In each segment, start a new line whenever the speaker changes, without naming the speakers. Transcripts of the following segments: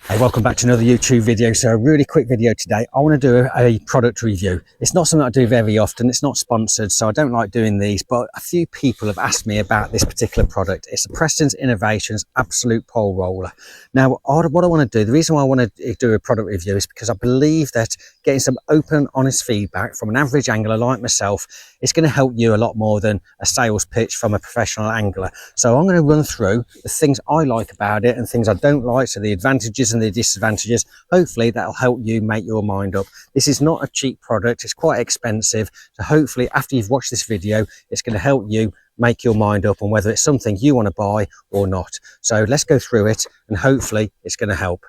Hey, welcome back to another YouTube video. So a really quick video today. I want to do a product review. It's not something I do very often. It's not sponsored, so I don't like doing these, but a few people have asked me about this particular product. It's the Preston's Innovations Absolute Pole Roller. Now, what I want to do, the reason why I want to do a product review is because I believe that getting some open, honest feedback from an average angler like myself is going to help you a lot more than a sales pitch from a professional angler. So I'm going to run through the things I like about it and things I don't like, so the advantages and the disadvantages. Hopefully that'll help you make your mind up. This is not a cheap product, it's quite expensive, so hopefully after you've watched this video it's going to help you make your mind up on whether it's something you want to buy or not. So let's go through it and hopefully it's going to help.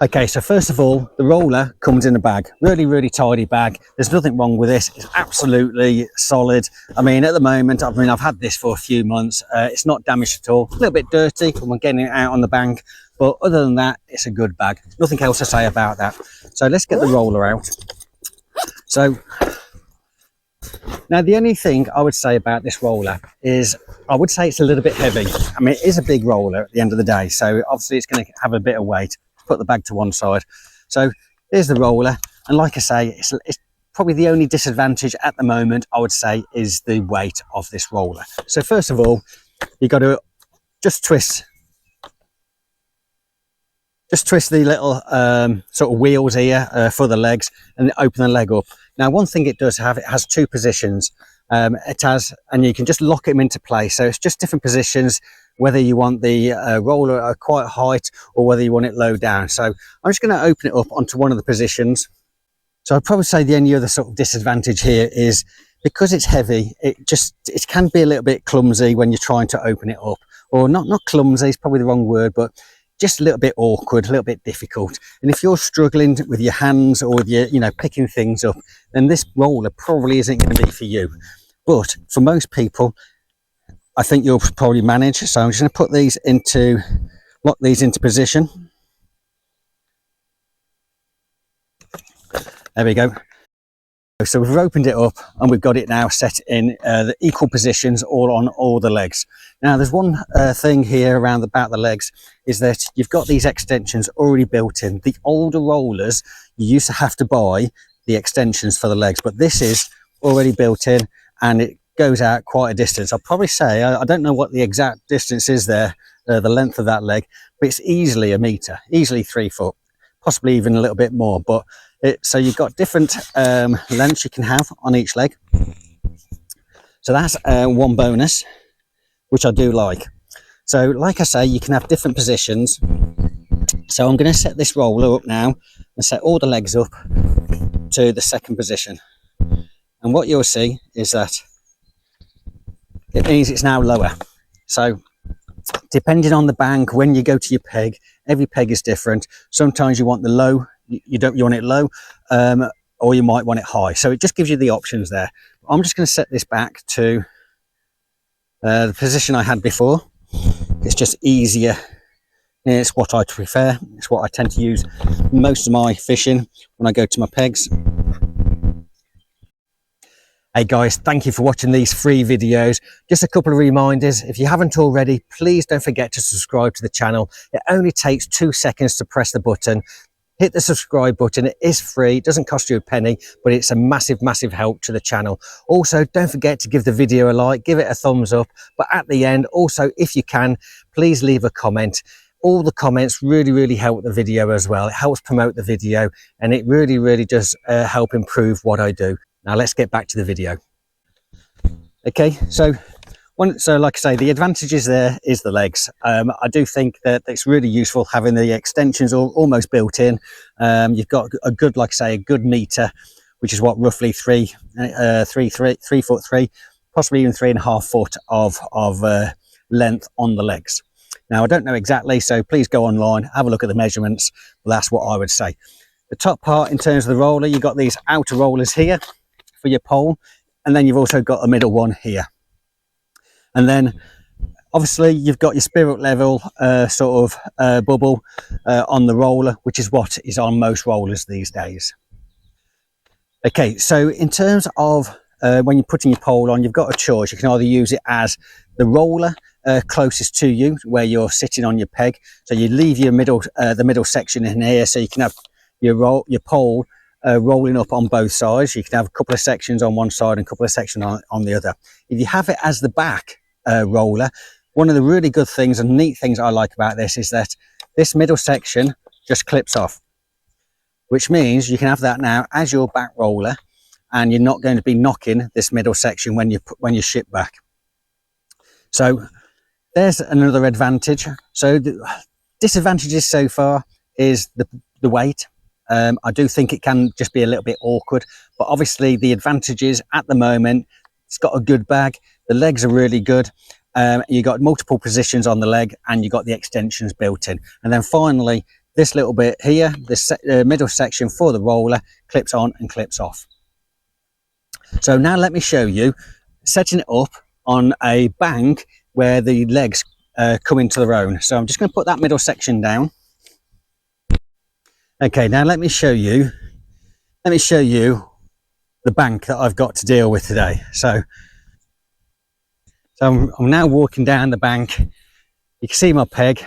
Okay, so first of all, the roller comes in a bag, really tidy bag. There's nothing wrong with this. It's absolutely solid. I mean, at the moment, I've had this for a few months. It's not damaged at all. A little bit dirty when getting it out on the bank, but other than that, it's a good bag. Nothing else to say about that. So let's get the roller out. So now the only thing I would say about this roller is I would say it's a little bit heavy. I mean, it is a big roller at the end of the day, so obviously it's going to have a bit of weight. Put the bag to one side. So here's the roller, and like I say, it's probably the only disadvantage at the moment I would say is the weight of this roller. So first of all, you got to just twist the little sort of wheels here for the legs, and open the leg up. Now one thing it does have, it has two positions. And you can just lock them into place, so it's just different positions, whether you want the roller at quite height or whether you want it low down. So I'm just going to open it up onto one of the positions. So I'd probably say the only other sort of disadvantage here is because it's heavy, it can be a little bit clumsy when you're trying to open it up, or not clumsy, it's probably the wrong word, but just a little bit awkward, a little bit difficult. And if you're struggling with your hands or with your, picking things up, then this roller probably isn't going to be for you. But for most people, I think you'll probably manage. So I'm just going to put these lock these into position. There we go. So we've opened it up and we've got it now set in the equal positions all on all the legs. Now there's one thing here about the legs, is that you've got these extensions already built in. The older rollers, you used to have to buy the extensions for the legs, but this is already built in and it goes out quite a distance. I'll probably say, I don't know what the exact distance is there, the length of that leg, but it's easily a metre, easily 3 foot, possibly even a little bit more. But so you've got different lengths you can have on each leg. So that's one bonus, which I do like. So like I say, you can have different positions. So I'm going to set this roller up now and set all the legs up to the second position. And what you'll see is that it means it's now lower. So depending on the bank, when you go to your peg, every peg is different. Sometimes you want the low, you want it low, or you might want it high. So it just gives you the options there. I'm just going to set this back to the position I had before. It's just easier. It's what I prefer. It's what I tend to use most of my fishing when I go to my pegs. Hey guys, thank you for watching these free videos. Just a couple of reminders. If you haven't already, please don't forget to subscribe to the channel. It only takes 2 seconds to press the button. Hit the subscribe button. It is free. It doesn't cost you a penny, but it's a massive help to the channel. Also, don't forget to give the video a like, give it a thumbs up. But at the end, also, if you can, please leave a comment. All the comments really help the video as well. It helps promote the video, and it really does help improve what I do. Now let's get back to the video. Okay, so like I say, the advantages there is the legs. I do think that it's really useful having the extensions almost built in. You've got a good, like I say, a good meter, which is what, roughly 3 foot 3, possibly even 3.5 foot of length on the legs. Now I don't know exactly, so please go online, have a look at the measurements. But that's what I would say. The top part, in terms of the roller, you've got these outer rollers here for your pole, and then you've also got a middle one here. And then obviously you've got your spirit level bubble on the roller, which is what is on most rollers these days. Okay, so in terms of when you're putting your pole on, you've got a choice. You can either use it as the roller closest to you, where you're sitting on your peg. So you leave your middle, the middle section in here, so you can have your pole rolling up on both sides. You can have a couple of sections on one side and a couple of sections on the other. If you have it as the back roller, one of the really good things and neat things I like about this is that this middle section just clips off, which means you can have that now as your back roller, and you're not going to be knocking this middle section when you ship back. So there's another advantage. So the disadvantages so far is the weight. I do think it can just be a little bit awkward, but obviously the advantages at the moment, it's got a good bag, the legs are really good, you got multiple positions on the leg, and you got the extensions built in. And then finally, this little bit here, this middle section for the roller, clips on and clips off. So now let me show you setting it up on a bank where the legs come into their own. So I'm just going to put that middle section down. Okay, now let me show you the bank that I've got to deal with today. So I'm now walking down the bank. You can see my peg,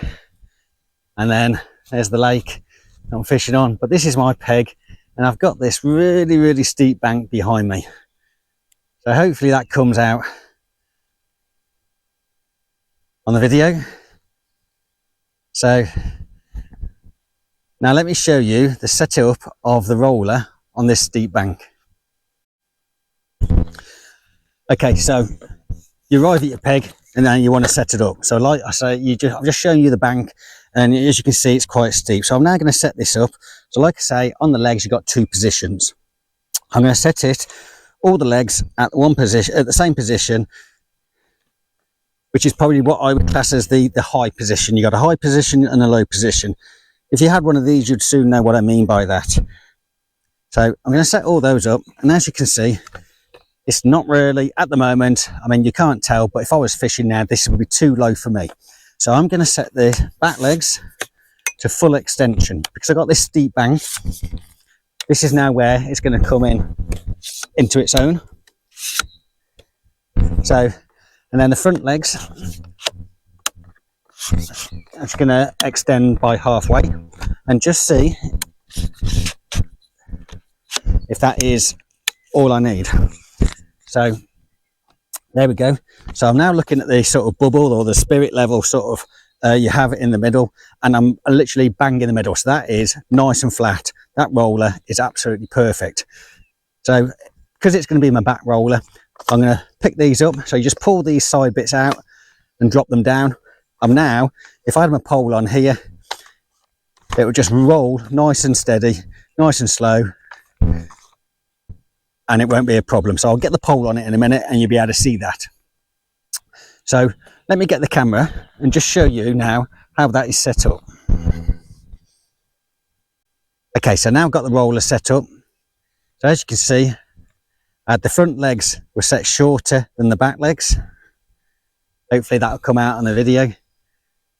and then there's the lake I'm fishing on, but this is my peg, and I've got this really steep bank behind me. So hopefully that comes out on the video. So now let me show you the setup of the roller on this steep bank. Okay, so you arrive at your peg and then you want to set it up. So like I say, I've just shown you the bank, and as you can see, it's quite steep. So I'm now going to set this up. So like I say, on the legs, you've got two positions. I'm going to set it, all the legs at one position, at the same position, which is probably what I would class as the high position. You got a high position and a low position. If you had one of these, you'd soon know what I mean by that. So I'm going to set all those up, and as you can see, it's not really at the moment, I mean, you can't tell, but if I was fishing now, this would be too low for me. So I'm going to set the back legs to full extension, because I've got this steep bank. This is now where it's going to come into its own. So, and then the front legs, it's going to extend by halfway, and just see if that is all I need. So there we go. So I'm now looking at the sort of bubble or the spirit level sort of you have it in the middle, and I'm literally bang in the middle. So that is nice and flat. That roller is absolutely perfect. So because it's going to be my back roller, I'm going to pick these up. So you just pull these side bits out and drop them down. I'm now, if I had my pole on here, it would just roll nice and steady, nice and slow, and it won't be a problem. So I'll get the pole on it in a minute and you'll be able to see that. So let me get the camera and just show you now how that is set up. Okay, so now I've got the roller set up. So as you can see, the front legs were set shorter than the back legs. Hopefully that'll come out on the video.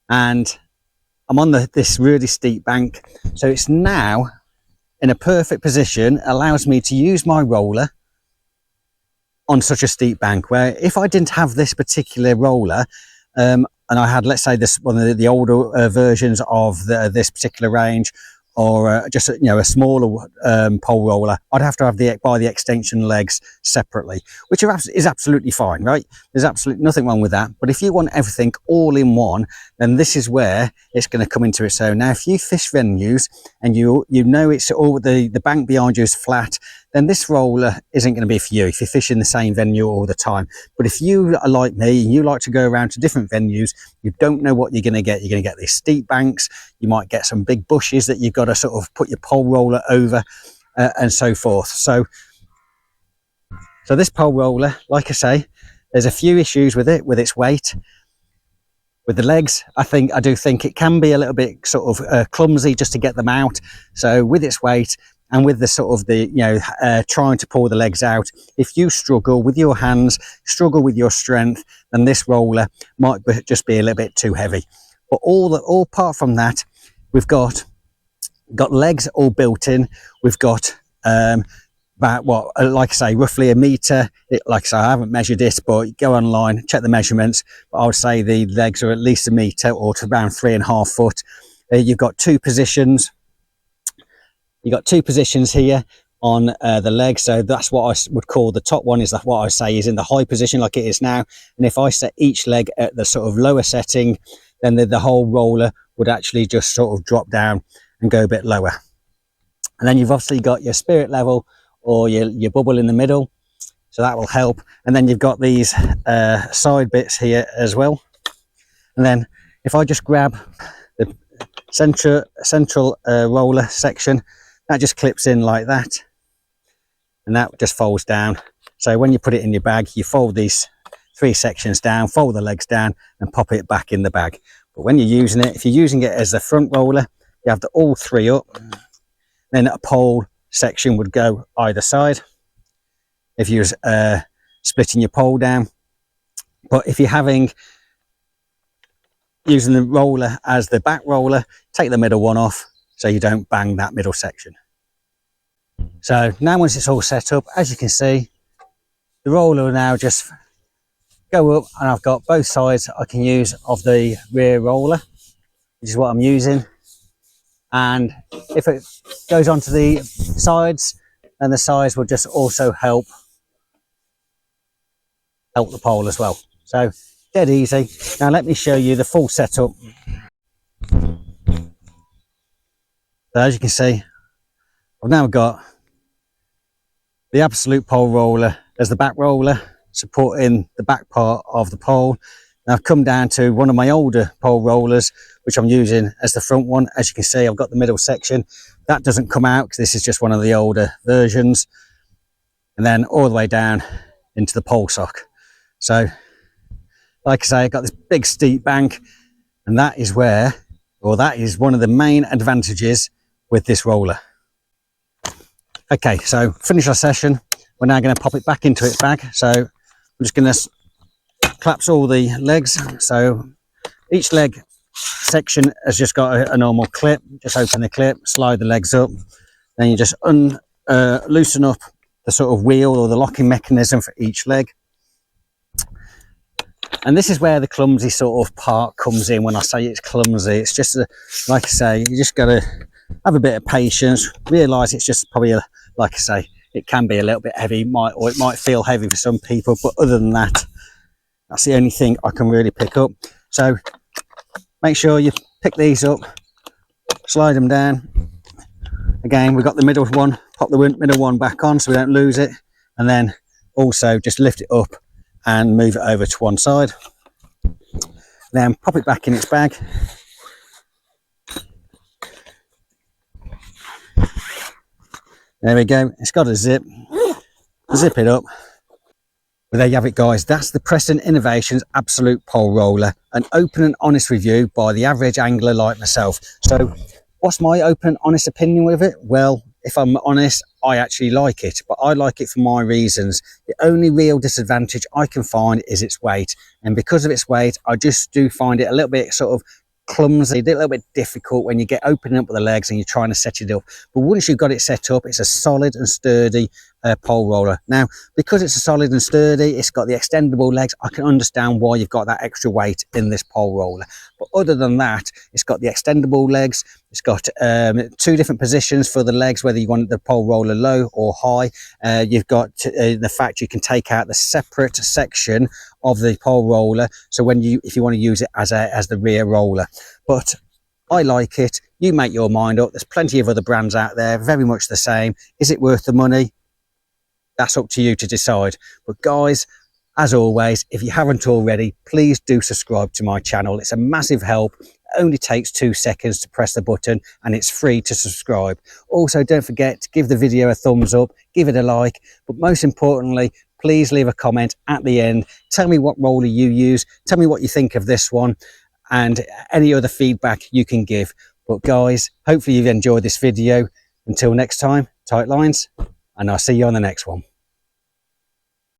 And I'm on this really steep bank. So it's now in a perfect position, allows me to use my roller on such a steep bank, where if I didn't have this particular roller, and I had, let's say, this one of the older versions of this particular range, or just a smaller pole roller, I'd have to have buy the extension legs separately, which is absolutely fine, right? There's absolutely nothing wrong with that. But if you want everything all in one, then this is where it's going to come into its own. Now, if you fish venues and you know it's all the bank behind you is flat, then this roller isn't going to be for you if you're fishing the same venue all the time. But if you are like me and you like to go around to different venues, you don't know what you're going to get. You're going to get these steep banks, you might get some big bushes that you've got to sort of put your pole roller over, and so forth. So this pole roller, like I say, there's a few issues with it, with its weight. With the legs, I do think it can be a little bit sort of clumsy just to get them out. So with its weight, and with the sort of trying to pull the legs out, if you struggle with your hands, struggle with your strength, then this roller might just be a little bit too heavy. But all apart from that, we've got legs all built in. We've got the about what, like I say, roughly a metre. Like I say, I haven't measured it, but go online, check the measurements. But I would say the legs are at least a metre or to around 3.5 foot. You've got two positions. You've got two positions here on the leg, so that's what I would call the top one, is what I say is in the high position like it is now. And if I set each leg at the sort of lower setting, then the whole roller would actually just sort of drop down and go a bit lower. And then you've obviously got your spirit level or your bubble in the middle, so that will help. And then you've got these side bits here as well. And then if I just grab the central roller section, that just clips in like that, and that just folds down. So when you put it in your bag, you fold these three sections down, fold the legs down and pop it back in the bag. But when you're using it, if you're using it as the front roller, you have all three up, then a pole section would go either side if you're splitting your pole down. But if you're using the roller as the back roller, take the middle one off so you don't bang that middle section. So now once it's all set up, as you can see, the roller will now just go up, and I've got both sides I can use of the rear roller, which is what I'm using. And if it goes onto the sides, then the sides will just also help the pole as well. So dead easy. Now let me show you the full setup. So as you can see, I've now got the absolute pole roller as the back roller, supporting the back part of the pole. Now I've come down to one of my older pole rollers, which I'm using as the front one. As you can see, I've got the middle section. That doesn't come out because this is just one of the older versions. And then all the way down into the pole sock. So, like I say, I've got this big steep bank, and that is where, or that is one of the main advantages with this roller. Okay, so finish our session. We're now going to pop it back into its bag. So I'm just going to collapse all the legs. So each leg section has just got a normal clip. Just open the clip, slide the legs up, then you just loosen up the sort of wheel or the locking mechanism for each leg. And this is where the clumsy sort of part comes in. When I say it's clumsy, it's just like I say, you just got to have a bit of patience, realise it's just probably like I say, it can be a little bit heavy, or it might feel heavy for some people, but other than that, that's the only thing I can really pick up. So make sure you pick these up, slide them down. Again, we've got the middle one, pop the middle one back on so we don't lose it, and then also just lift it up and move it over to one side. Then pop it back in its bag. There we go, it's got a zip. Zip it up. Well, there you have it, guys. That's the Preston Innovations Absolute Pole Roller, an open and honest review by the average angler like myself. So what's my open and honest opinion with it? Well, if I'm honest, I actually like it, but I like it for my reasons. The only real disadvantage I can find is its weight, and because of its weight, I just do find it a little bit sort of clumsy, a little bit difficult when you get opening up with the legs and you're trying to set it up. But once you've got it set up, it's a solid and sturdy pole roller. Now, because it's a solid and sturdy, it's got the extendable legs, I can understand why you've got that extra weight in this pole roller. But other than that, it's got the extendable legs. It's got two different positions for the legs, whether you want the pole roller low or high. You've got the fact you can take out the separate section of the pole roller, so if you want to use it as the rear roller. But I like it. You make your mind up. There's plenty of other brands out there, very much the same. Is it worth the money? That's up to you to decide. But guys, as always, if you haven't already, please do subscribe to my channel. It's a massive help. It only takes 2 seconds to press the button, and it's free to subscribe. Also, don't forget to give the video a thumbs up, give it a like, but most importantly, please leave a comment at the end. Tell me what roller you use. Tell me what you think of this one and any other feedback you can give. But guys, hopefully you've enjoyed this video. Until next time, tight lines, and I'll see you on the next one.